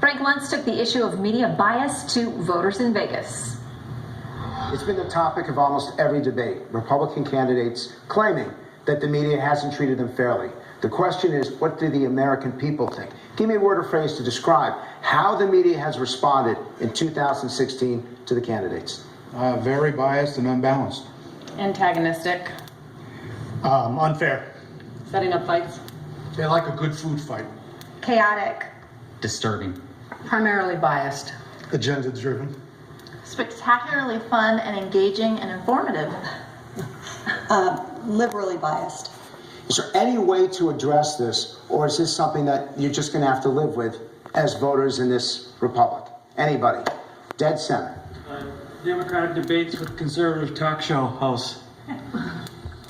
Frank Luntz took the issue of media bias to voters in Vegas. It's been the topic of almost every debate. Republican candidates claiming that the media hasn't treated them fairly. The question is, what do the American people think? Give me a word or phrase to describe how the media has responded in 2016 to the candidates. Very biased and unbalanced. Antagonistic. Unfair. Setting up fights. They like a good food fight. Chaotic. Disturbing. Primarily biased. Agenda-driven. Spectacularly fun and engaging and informative. Liberally biased. Is there any way to address this, or is this something that you're just going to have to live with as voters in this republic? Anybody? Dead center. Democratic debates with conservative talk show hosts.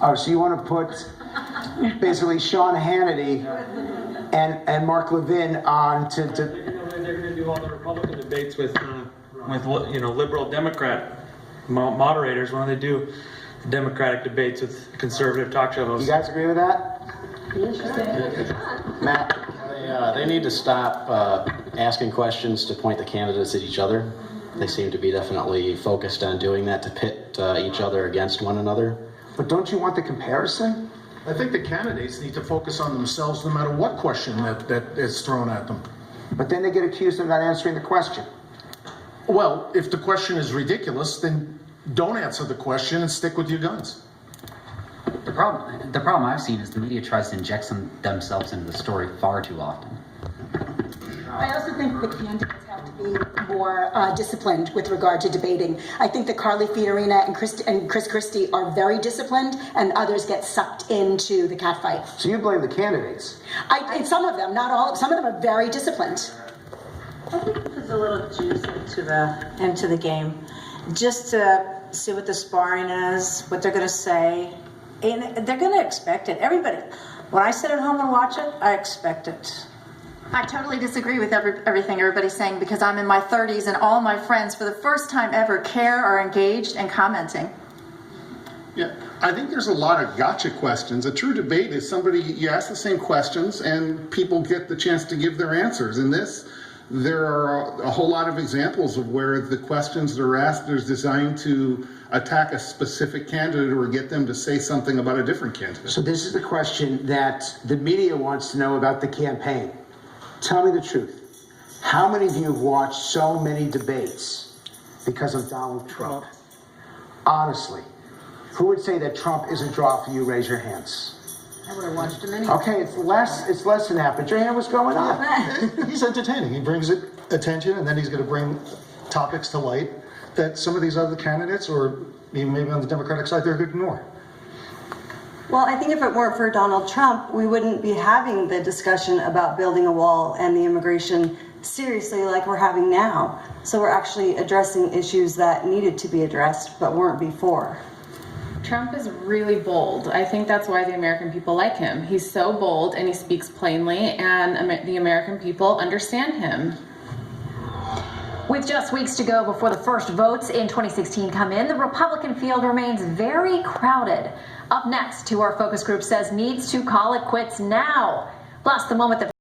Oh, so you want to put basically Sean Hannity and Mark Levin on to They're going to do all the Republican debates with liberal Democrat moderators. Why don't they do Democratic debates with conservative talk show hosts? You guys agree with that? Matt? They need to stop asking questions to point the candidates at each other. They seem to be definitely focused on doing that to pit each other against one another. But don't you want the comparison? I think the candidates need to focus on themselves no matter what question that is thrown at them. But then they get accused of not answering the question. Well, if the question is ridiculous, then don't answer the question and stick with your guns. The problem I've seen is the media tries to inject themselves into the story far too often. I also think the candidates have to be more disciplined with regard to debating. I think that Carly Fiorina and Chris Christie are very disciplined, and others get sucked into the catfight. So you blame the candidates? Some of them, not all. Some of them are very disciplined. I think there's a little juice into the game, just to see what the sparring is, what they're going to say, and they're going to expect it. Everybody, when I sit at home and watch it, I expect it. I totally disagree with everything everybody's saying because I'm in my 30s and all my friends for the first time ever care, are engaged and commenting. Yeah, I think there's a lot of gotcha questions. A true debate is you ask the same questions and people get the chance to give their answers. In this, there are a whole lot of examples of where the questions that are asked are designed to attack a specific candidate or get them to say something about a different candidate. So this is the question that the media wants to know about the campaign. Tell me the truth. How many of you have watched so many debates because of Donald Trump? Honestly, who would say that Trump is a draw for you? Raise your hands. I would have watched him anyway. Okay, it's less than half, but your hand was going up. He's entertaining. He brings attention, and then he's going to bring topics to light that some of these other candidates, or even maybe on the Democratic side, they're going to ignore. Well, I think if it weren't for Donald Trump, we wouldn't be having the discussion about building a wall and the immigration seriously like we're having now. So we're actually addressing issues that needed to be addressed but weren't before. Trump is really bold. I think that's why the American people like him. He's so bold and he speaks plainly, and the American people understand him. With just weeks to go before the first votes in 2016 come in, the Republican field remains very crowded. Up next, who our focus group says needs to call it quits now. Plus, the moment that